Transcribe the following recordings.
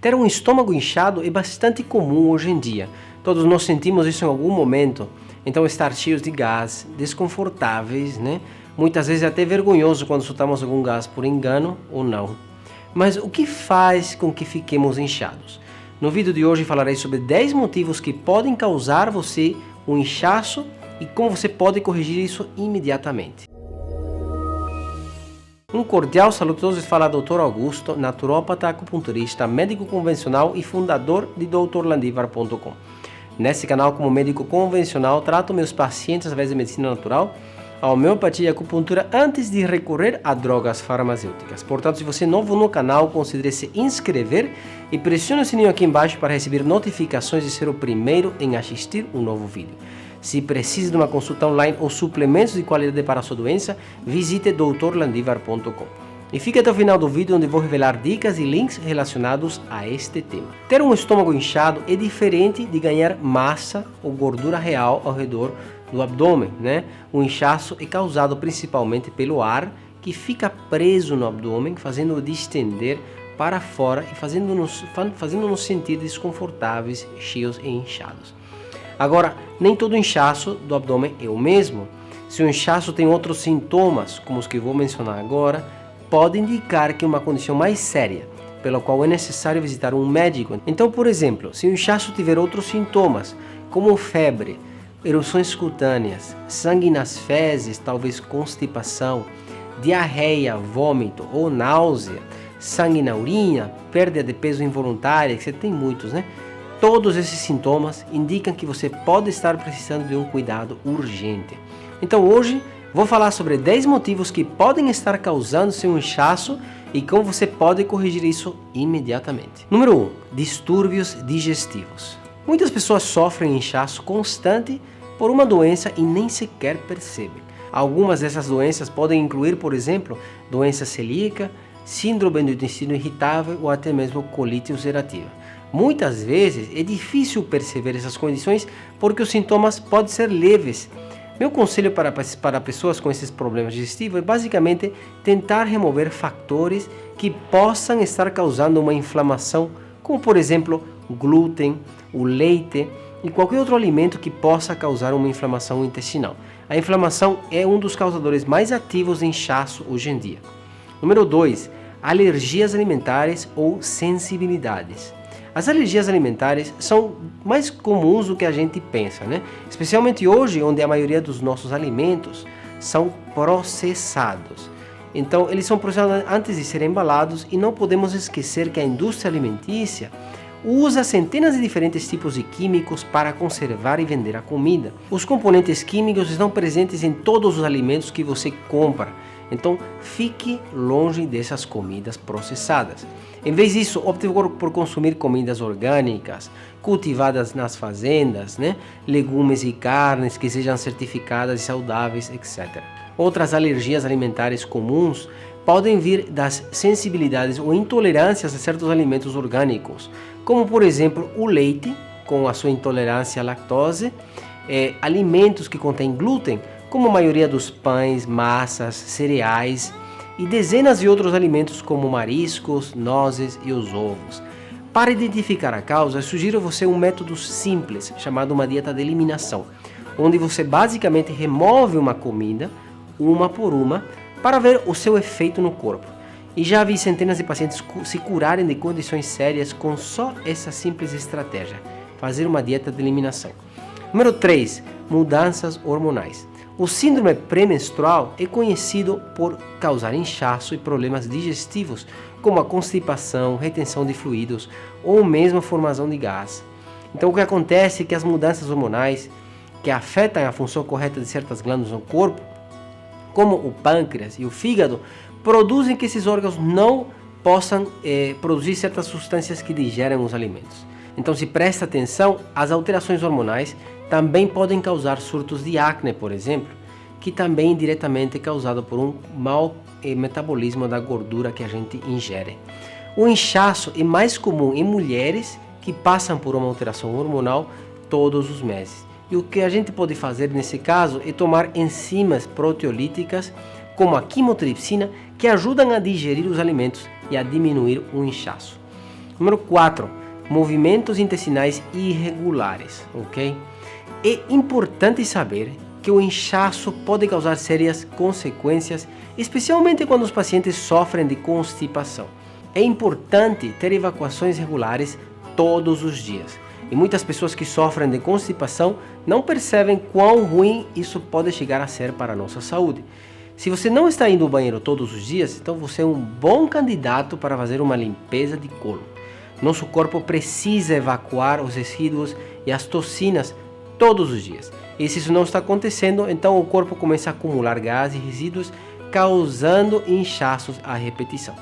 Ter um estômago inchado é bastante comum hoje em dia. Todos nós sentimos isso em algum momento. Então, estar cheios de gás, desconfortáveis, né? Muitas vezes é até vergonhoso quando soltamos algum gás por engano ou não. Mas o que faz com que fiquemos inchados? No vídeo de hoje falarei sobre 10 motivos que podem causar você um inchaço e como você pode corrigir isso imediatamente. Um cordial saludo a todos, fala Dr. Augusto, naturópata, acupunturista, médico convencional e fundador de drlandivar.com. Nesse canal, como médico convencional, trato meus pacientes através de medicina natural, a homeopatia e a acupuntura antes de recorrer a drogas farmacêuticas. Portanto, se você é novo no canal, considere se inscrever e pressione o sininho aqui embaixo para receber notificações e ser o primeiro em assistir um novo vídeo. Se precisa de uma consulta online ou suplementos de qualidade para a sua doença, visite drlandivar.com. E fique até o final do vídeo onde vou revelar dicas e links relacionados a este tema. Ter um estômago inchado é diferente de ganhar massa ou gordura real ao redor do abdômen, né? O inchaço é causado principalmente pelo ar que fica preso no abdômen, fazendo-o distender para fora e fazendo-nos sentir desconfortáveis, cheios e inchados. Agora, nem todo inchaço do abdômen é o mesmo. Se o inchaço tem outros sintomas, como os que vou mencionar agora, pode indicar que é uma condição mais séria, pela qual é necessário visitar um médico. Então, por exemplo, se o inchaço tiver outros sintomas, como febre, erupções cutâneas, sangue nas fezes, talvez constipação, diarreia, vômito ou náusea, sangue na urina, perda de peso involuntária, que você tem muitos, né? Todos esses sintomas indicam que você pode estar precisando de um cuidado urgente. Então hoje vou falar sobre 10 motivos que podem estar causando seu inchaço e como você pode corrigir isso imediatamente. Número 1. Distúrbios digestivos. Muitas pessoas sofrem inchaço constante por uma doença e nem sequer percebem. Algumas dessas doenças podem incluir, por exemplo, doença celíaca, síndrome do intestino irritável ou até mesmo colite ulcerativa. Muitas vezes é difícil perceber essas condições porque os sintomas podem ser leves. Meu conselho para pessoas com esses problemas digestivos é basicamente tentar remover fatores que possam estar causando uma inflamação, como por exemplo o glúten, o leite e qualquer outro alimento que possa causar uma inflamação intestinal. A inflamação é um dos causadores mais ativos de inchaço hoje em dia. Número 2. Alergias alimentares ou sensibilidades. As alergias alimentares são mais comuns do que a gente pensa, né? Especialmente hoje, onde a maioria dos nossos alimentos são processados. Então, eles são processados antes de serem embalados e não podemos esquecer que a indústria alimentícia usa centenas de diferentes tipos de químicos para conservar e vender a comida. Os componentes químicos estão presentes em todos os alimentos que você compra. Então, fique longe dessas comidas processadas. Em vez disso, opte por consumir comidas orgânicas, cultivadas nas fazendas, né? Legumes e carnes que sejam certificadas e saudáveis, etc. Outras alergias alimentares comuns podem vir das sensibilidades ou intolerâncias a certos alimentos orgânicos, como por exemplo o leite, com a sua intolerância à lactose, alimentos que contêm glúten, como a maioria dos pães, massas, cereais e dezenas de outros alimentos como mariscos, nozes e os ovos. Para identificar a causa, sugiro a você um método simples, chamado uma dieta de eliminação, onde você basicamente remove uma comida, uma por uma, para ver o seu efeito no corpo. E já vi centenas de pacientes se curarem de condições sérias com só essa simples estratégia, fazer uma dieta de eliminação. Número 3. Mudanças hormonais. O síndrome pré-menstrual é conhecido por causar inchaço e problemas digestivos, como a constipação, retenção de fluidos ou mesmo a formação de gás. Então, o que acontece é que as mudanças hormonais que afetam a função correta de certas glândulas no corpo, como o pâncreas e o fígado, produzem que esses órgãos não possam produzir certas substâncias que digerem os alimentos. Então, se presta atenção, as alterações hormonais também podem causar surtos de acne, por exemplo, que também é diretamente causado por um mau metabolismo da gordura que a gente ingere. O inchaço é mais comum em mulheres que passam por uma alteração hormonal todos os meses. E o que a gente pode fazer nesse caso é tomar enzimas proteolíticas como a quimotripsina, que ajudam a digerir os alimentos e a diminuir o inchaço. Número 4, movimentos intestinais irregulares, ok? É importante saber que o inchaço pode causar sérias consequências, especialmente quando os pacientes sofrem de constipação. É importante ter evacuações regulares todos os dias. E muitas pessoas que sofrem de constipação não percebem quão ruim isso pode chegar a ser para a nossa saúde. Se você não está indo ao banheiro todos os dias, então você é um bom candidato para fazer uma limpeza de cólon. Nosso corpo precisa evacuar os resíduos e as toxinas todos os dias. E se isso não está acontecendo, então o corpo começa a acumular gases e resíduos, causando inchaços à repetição.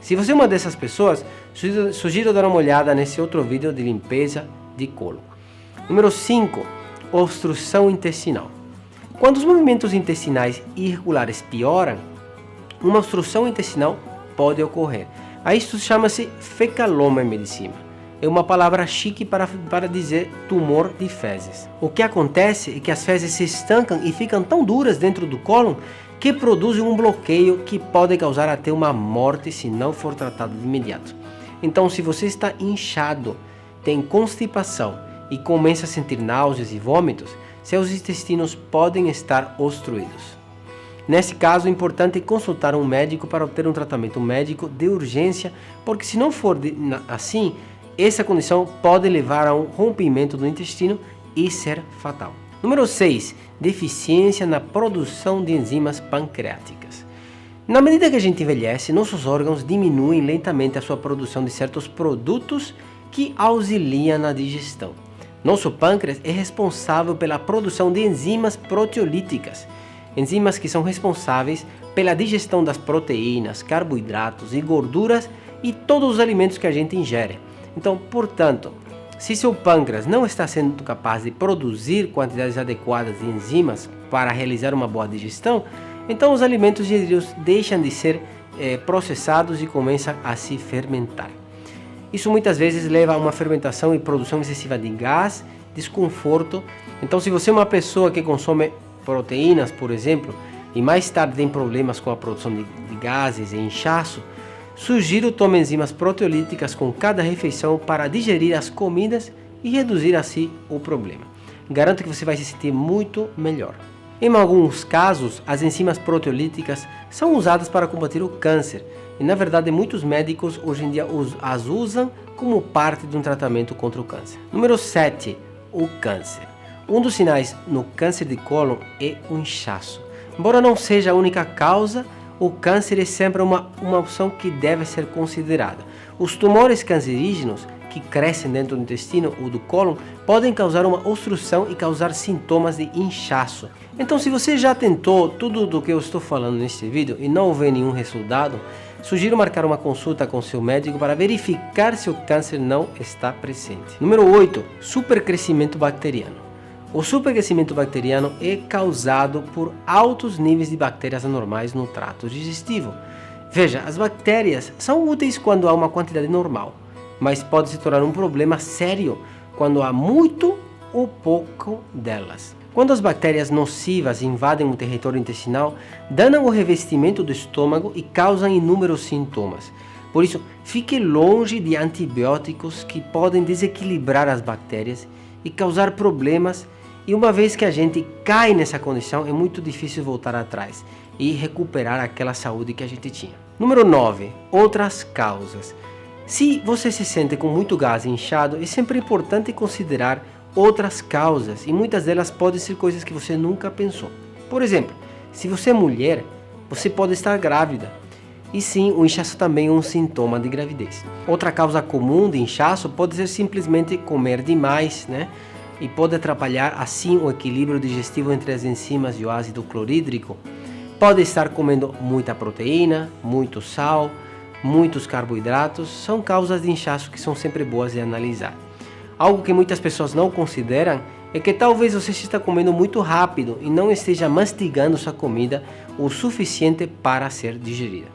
Se você é uma dessas pessoas, sugiro dar uma olhada nesse outro vídeo de limpeza de cólon. Número 5, obstrução intestinal. Quando os movimentos intestinais irregulares pioram, uma obstrução intestinal pode ocorrer. A isso chama-se fecaloma em medicina. É uma palavra chique para dizer tumor de fezes. O que acontece é que as fezes se estancam e ficam tão duras dentro do cólon que produzem um bloqueio que pode causar até uma morte se não for tratado de imediato. Então, se você está inchado, tem constipação e começa a sentir náuseas e vômitos, seus intestinos podem estar obstruídos. Nesse caso, é importante consultar um médico para obter um tratamento médico de urgência, porque se não for assim, essa condição pode levar a um rompimento do intestino e ser fatal. Número 6. Deficiência na produção de enzimas pancreáticas. Na medida que a gente envelhece, nossos órgãos diminuem lentamente a sua produção de certos produtos que auxiliam na digestão. Nosso pâncreas é responsável pela produção de enzimas proteolíticas, enzimas que são responsáveis pela digestão das proteínas, carboidratos e gorduras e todos os alimentos que a gente ingere. Então, portanto, se seu pâncreas não está sendo capaz de produzir quantidades adequadas de enzimas para realizar uma boa digestão, então os alimentos ingeridos deixam de ser processados e começam a se fermentar. Isso muitas vezes leva a uma fermentação e produção excessiva de gás, desconforto. Então, se você é uma pessoa que consome proteínas, por exemplo, e mais tarde tem problemas com a produção de gases e inchaço, sugiro tome enzimas proteolíticas com cada refeição para digerir as comidas e reduzir assim o problema. Garanto que você vai se sentir muito melhor. Em alguns casos, as enzimas proteolíticas são usadas para combater o câncer e, na verdade, muitos médicos hoje em dia as usam como parte de um tratamento contra o câncer. Número 7. O câncer. Um dos sinais no câncer de cólon é o inchaço. Embora não seja a única causa, o câncer é sempre uma opção que deve ser considerada. Os tumores cancerígenos que crescem dentro do intestino ou do cólon podem causar uma obstrução e causar sintomas de inchaço. Então, se você já tentou tudo do que eu estou falando neste vídeo e não vê nenhum resultado, sugiro marcar uma consulta com seu médico para verificar se o câncer não está presente. Número 8. Supercrescimento bacteriano. O supercrescimento bacteriano é causado por altos níveis de bactérias anormais no trato digestivo. Veja, as bactérias são úteis quando há uma quantidade normal, mas pode se tornar um problema sério quando há muito ou pouco delas. Quando as bactérias nocivas invadem o território intestinal, danam o revestimento do estômago e causam inúmeros sintomas. Por isso, fique longe de antibióticos que podem desequilibrar as bactérias e causar problemas. E uma vez que a gente cai nessa condição, é muito difícil voltar atrás e recuperar aquela saúde que a gente tinha. Número 9. Outras causas. Se você se sente com muito gás e inchado, é sempre importante considerar outras causas, e muitas delas podem ser coisas que você nunca pensou. Por exemplo, se você é mulher, você pode estar grávida. E sim, o inchaço também é um sintoma de gravidez. Outra causa comum de inchaço pode ser simplesmente comer demais, E pode atrapalhar assim o equilíbrio digestivo entre as enzimas e o ácido clorídrico. Pode estar comendo muita proteína, muito sal, muitos carboidratos. São causas de inchaço que são sempre boas de analisar. Algo que muitas pessoas não consideram é que talvez você esteja comendo muito rápido e não esteja mastigando sua comida o suficiente para ser digerida.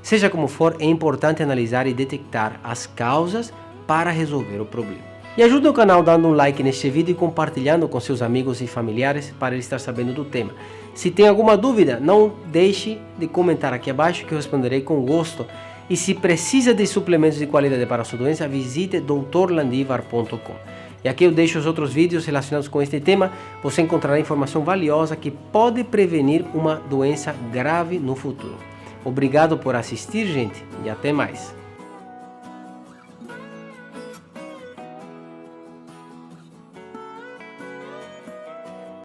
Seja como for, é importante analisar e detectar as causas para resolver o problema. E ajude o canal dando um like neste vídeo e compartilhando com seus amigos e familiares para eles estar sabendo do tema. Se tem alguma dúvida, não deixe de comentar aqui abaixo que eu responderei com gosto. E se precisa de suplementos de qualidade para a sua doença, visite doutorlandivar.com. E aqui eu deixo os outros vídeos relacionados com este tema. Você encontrará informação valiosa que pode prevenir uma doença grave no futuro. Obrigado por assistir, gente, e até mais.